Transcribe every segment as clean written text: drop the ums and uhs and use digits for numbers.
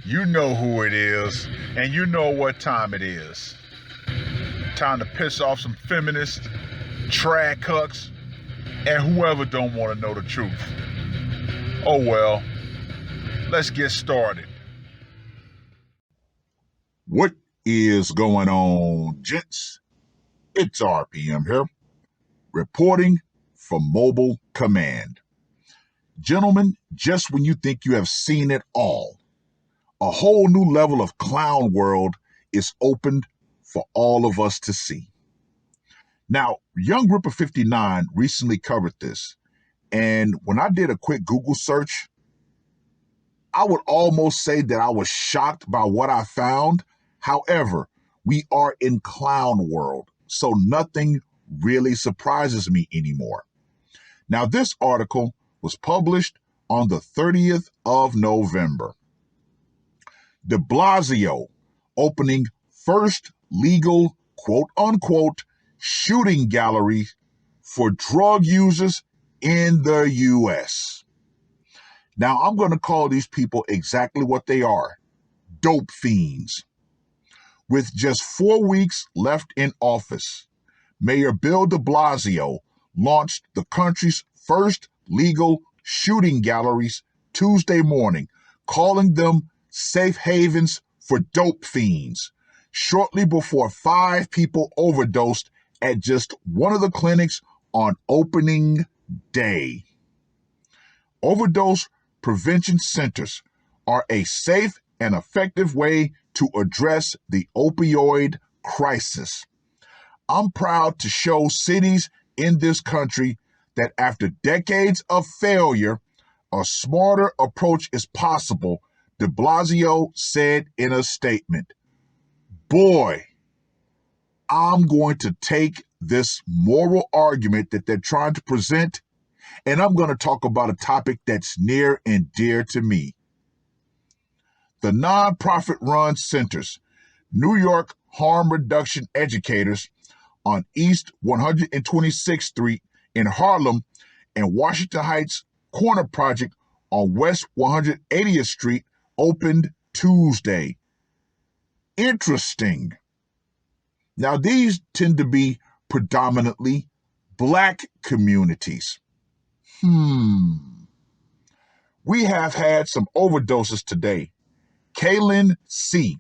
You know who it is, and you know what time it is. Time to piss off some feminists, trad cucks, and whoever don't want to know the truth. Oh well, let's get started. What is going on, gents? It's R.P.M. here, reporting from Mobile Command. Gentlemen, just when you think you have seen it all, a whole new level of clown world is opened for all of us to see. Now, Young Ripper 59 recently covered this, and when I did a quick Google search, I would almost say that I was shocked by what I found. However, we are in clown world, so nothing really surprises me anymore. Now, this article was published on the 30th of November. De Blasio opening first legal quote-unquote shooting gallery for drug users in the U.S. Now, I'm going to call these people exactly what they are, dope fiends. With just 4 weeks left in office, Mayor Bill de Blasio launched the country's first legal shooting galleries Tuesday morning, calling them safe havens for dope fiends, shortly before 5 people overdosed at just one of the clinics on opening day. Overdose prevention centers are a safe and effective way to address the opioid crisis. I'm proud to show cities in this country that after decades of failure, a smarter approach is possible, de Blasio said in a statement. Boy, I'm going to take this moral argument that they're trying to present, and I'm going to talk about a topic that's near and dear to me. The nonprofit-run centers, New York Harm Reduction Educators on East 126th Street in Harlem and Washington Heights Corner Project on West 180th Street opened Tuesday. Interesting. Now, these tend to be predominantly Black communities. We have had some overdoses today. Kaylin C.,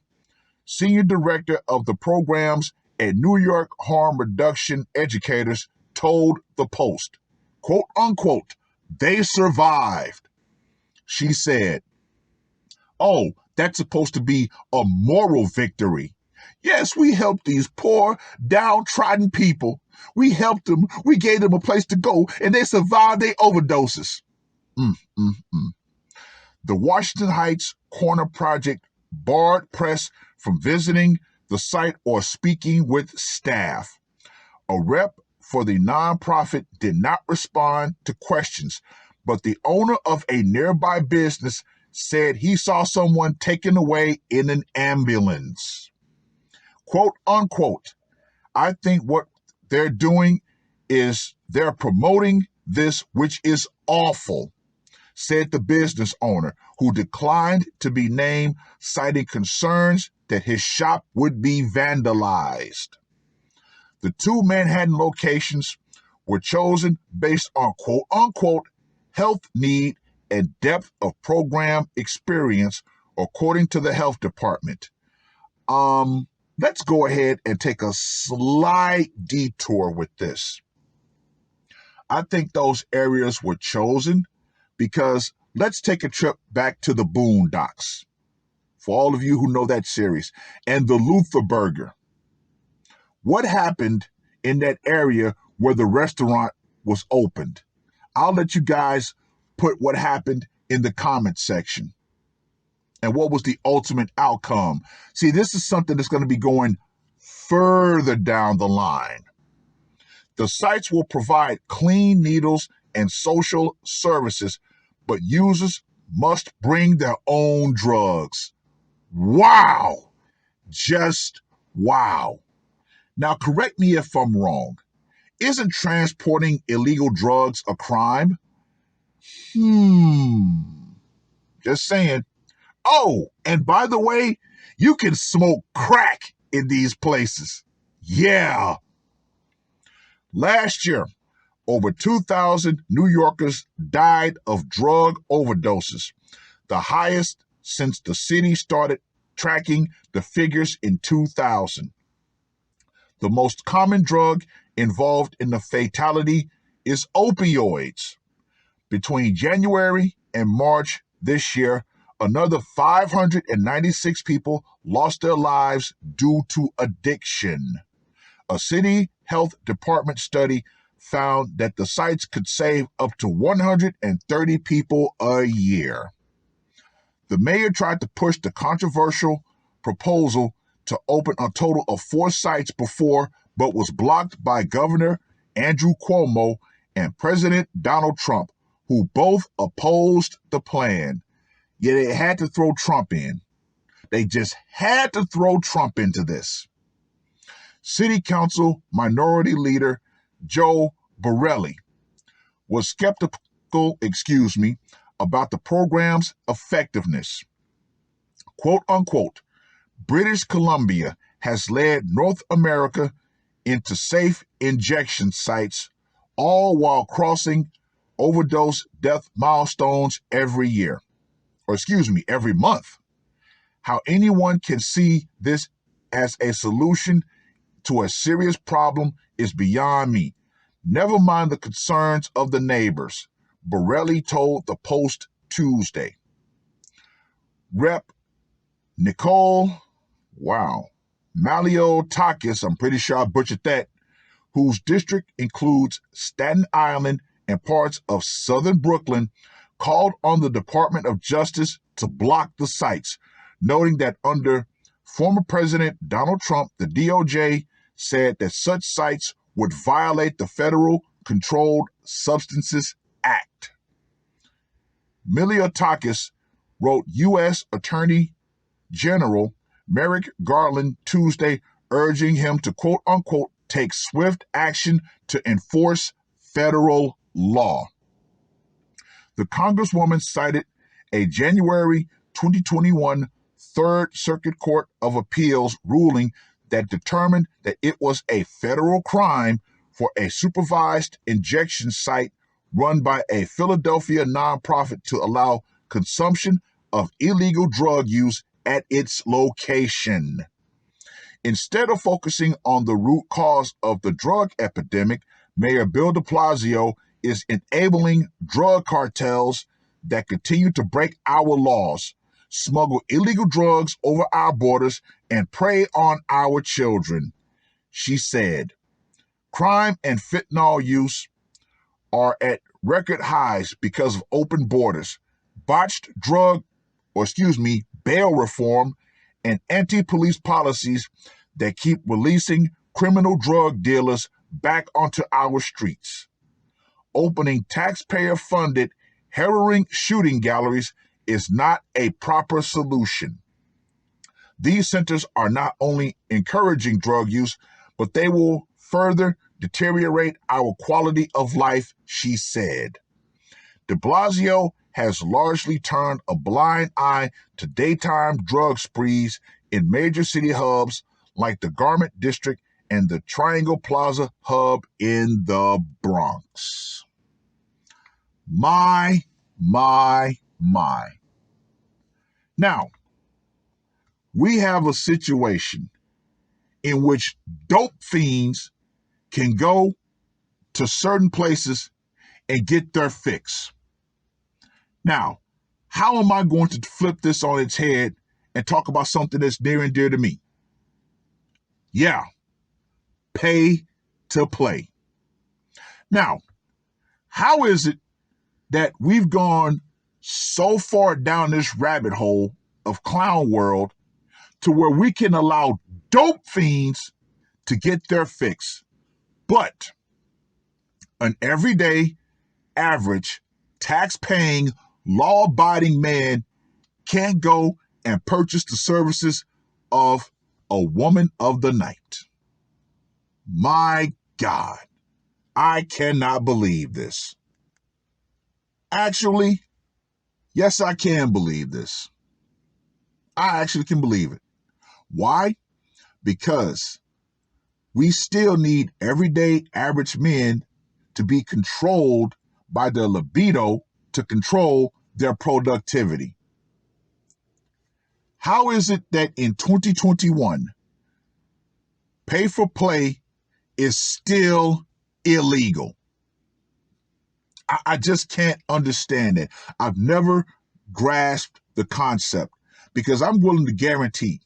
Senior Director of the programs at New York Harm Reduction Educators, told the Post, quote unquote, they survived. She said, oh, that's supposed to be a moral victory. Yes, we helped these poor, downtrodden people. We helped them. We gave them a place to go, and they survived their overdoses. The Washington Heights Corner Project barred press from visiting the site or speaking with staff. A rep for the nonprofit did not respond to questions, but the owner of a nearby business said he saw someone taken away in an ambulance. Quote unquote, I think what they're doing is they're promoting this, which is awful, said the business owner, who declined to be named, citing concerns that his shop would be vandalized. The 2 Manhattan locations were chosen based on quote-unquote health need and depth of program experience, according to the health department. Let's go ahead and take a slight detour with this. I think those areas were chosen because let's take a trip back to the Boondocks. For all of you who know that series, and the Luther Burger. What happened in that area where the restaurant was opened? I'll let you guys put what happened in the comment section. And what was the ultimate outcome? See, this is something that's going to be going further down the line. The sites will provide clean needles and social services, but users must bring their own drugs. Wow! Just wow. Now, correct me if I'm wrong. Isn't transporting illegal drugs a crime? Just saying. Oh, and by the way, you can smoke crack in these places. Yeah. Last year, over 2,000 New Yorkers died of drug overdoses, the highest since the city started tracking the figures in 2000. The most common drug involved in the fatality is opioids. Between January and March this year, another 596 people lost their lives due to addiction. A city health department study found that the sites could save up to 130 people a year. The mayor tried to push the controversial proposal to open a total of 4 sites before, but was blocked by Governor Andrew Cuomo and President Donald Trump, who both opposed the plan. Yet they had to throw Trump in. They just had to throw Trump into this. City Council Minority Leader Joe Borelli was skeptical, about the program's effectiveness. Quote unquote, British Columbia has led North America into safe injection sites, all while crossing overdose death milestones every month. How anyone can see this as a solution to a serious problem is beyond me. Never mind the concerns of the neighbors, Borelli told the Post Tuesday. Rep. Nicole, Maliotakis, I'm pretty sure I butchered that, whose district includes Staten Island and parts of southern Brooklyn, called on the Department of Justice to block the sites, noting that under former President Donald Trump, the DOJ said that such sites would violate the Federal Controlled Substances Act. Miliotakis wrote U.S. Attorney General Merrick Garland Tuesday, urging him to quote unquote take swift action to enforce federal law. The Congresswoman cited a January 2021 Third Circuit Court of Appeals ruling that determined that it was a federal crime for a supervised injection site run by a Philadelphia nonprofit to allow consumption of illegal drug use at its location. Instead of focusing on the root cause of the drug epidemic, Mayor Bill de Blasio is enabling drug cartels that continue to break our laws, smuggle illegal drugs over our borders, and prey on our children. She said, crime and fentanyl use are at record highs because of open borders, botched bail reform, and anti-police policies that keep releasing criminal drug dealers back onto our streets. Opening taxpayer-funded, harrowing shooting galleries is not a proper solution. These centers are not only encouraging drug use, but they will further deteriorate our quality of life, she said. De Blasio has largely turned a blind eye to daytime drug sprees in major city hubs like the Garment District and the Triangle Plaza hub in the Bronx. My. Now, we have a situation in which dope fiends can go to certain places and get their fix. Now, how am I going to flip this on its head and talk about something that's near and dear to me? Yeah, pay to play. Now, how is it that we've gone so far down this rabbit hole of clown world to where we can allow dope fiends to get their fix, but an everyday, average, tax-paying, law-abiding man can't go and purchase the services of a woman of the night? My God, I cannot believe this. Actually, Yes, I can believe this. I actually can believe it. Why? Because we still need everyday average men to be controlled by their libido to control their productivity. How is it that in 2021, pay for play is still illegal? I just can't understand it. I've never grasped the concept because I'm willing to guarantee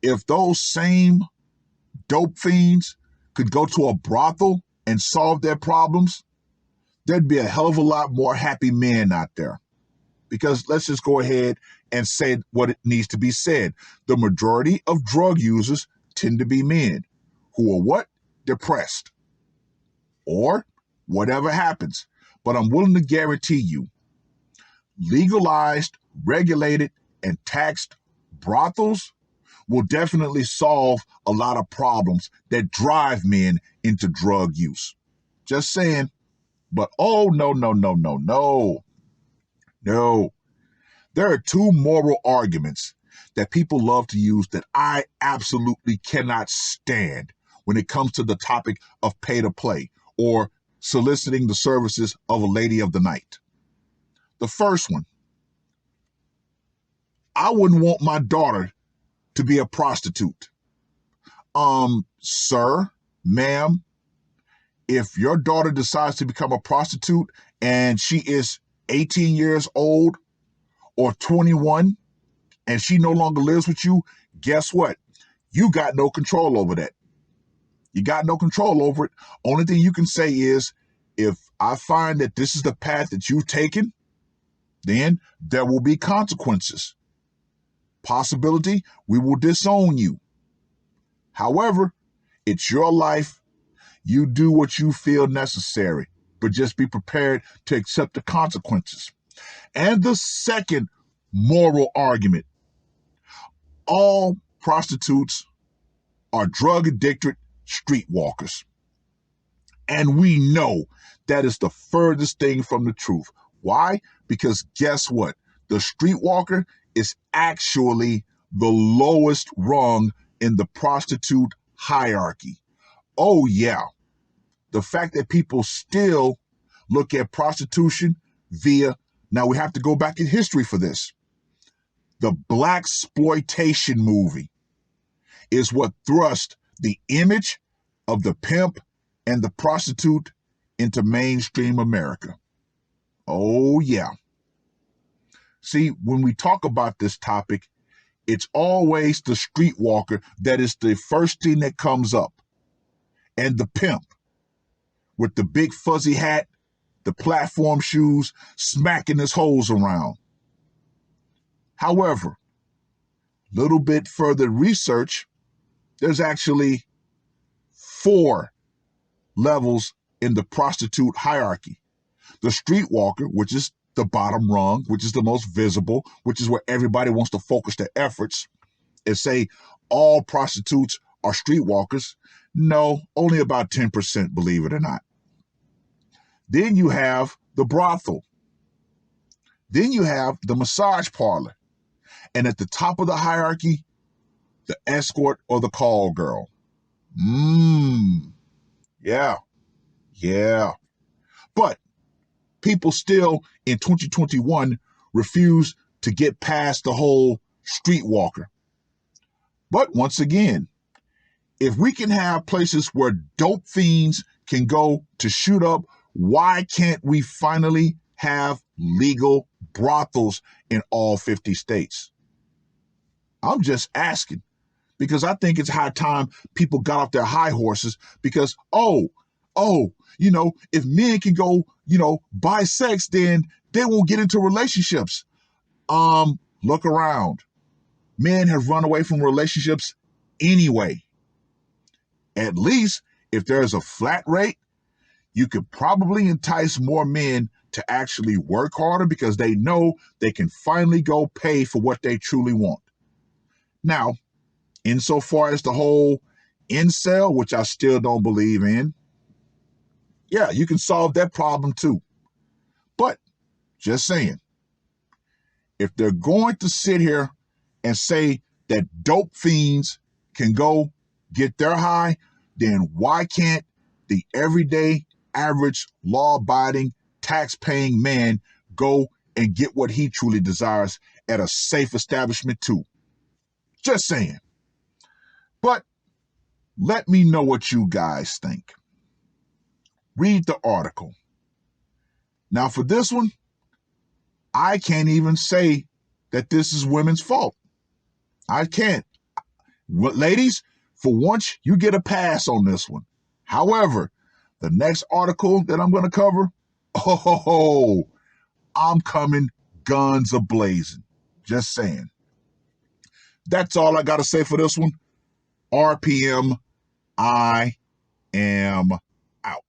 if those same dope fiends could go to a brothel and solve their problems, there'd be a hell of a lot more happy men out there. Because let's just go ahead and say what it needs to be said. The majority of drug users tend to be men who are what? Depressed. Or whatever happens. But I'm willing to guarantee you, legalized, regulated, and taxed brothels will definitely solve a lot of problems that drive men into drug use. Just saying. But oh, no, no, no, no, no. No. There are two moral arguments that people love to use that I absolutely cannot stand when it comes to the topic of pay to play or soliciting the services of a lady of the night. The first one, I wouldn't want my daughter to be a prostitute. Sir, ma'am, if your daughter decides to become a prostitute and she is 18 years old or 21 and she no longer lives with you, guess what? You got no control over that. You got no control over it. Only thing you can say is, if I find that this is the path that you've taken, then there will be consequences. Possibility, we will disown you. However, it's your life. You do what you feel necessary, but just be prepared to accept the consequences. And the second moral argument, all prostitutes are drug addicted streetwalkers. And we know that is the furthest thing from the truth. Why? Because guess what? The streetwalker is actually the lowest rung in the prostitute hierarchy. Oh, yeah. The fact that people still look at prostitution via, now we have to go back in history for this. The blaxploitation movie is what thrust the image of the pimp and the prostitute into mainstream America. Oh, yeah. See, when we talk about this topic, it's always the streetwalker that is the first thing that comes up. And the pimp with the big fuzzy hat, the platform shoes, smacking his hoes around. However, little bit further research, there's actually 4 levels in the prostitute hierarchy. The streetwalker, which is the bottom rung, which is the most visible, which is where everybody wants to focus their efforts and say all prostitutes are streetwalkers. No, only about 10%, believe it or not. Then you have the brothel. Then you have the massage parlor. And at the top of the hierarchy, the escort or the call girl. Yeah. But people still in 2021 refuse to get past the whole streetwalker. But once again, if we can have places where dope fiends can go to shoot up, why can't we finally have legal brothels in all 50 states? I'm just asking, because I think it's high time people got off their high horses because, if men can go, buy sex, then they won't get into relationships. Look around. Men have run away from relationships anyway. At least if there's a flat rate, you could probably entice more men to actually work harder because they know they can finally go pay for what they truly want. Now, insofar as the whole incel, which I still don't believe in, yeah, you can solve that problem too. But just saying, If they're going to sit here and say that dope fiends can go get their high, then why can't the everyday, average, law-abiding, tax-paying man go and get what he truly desires at a safe establishment too? Just saying. But let me know what you guys think. Read the article. Now for this one, I can't even say that this is women's fault. I can't. Ladies, for once, you get a pass on this one. However, the next article that I'm going to cover, oh, I'm coming guns a-blazing. Just saying. That's all I got to say for this one. R.P.M. I am out.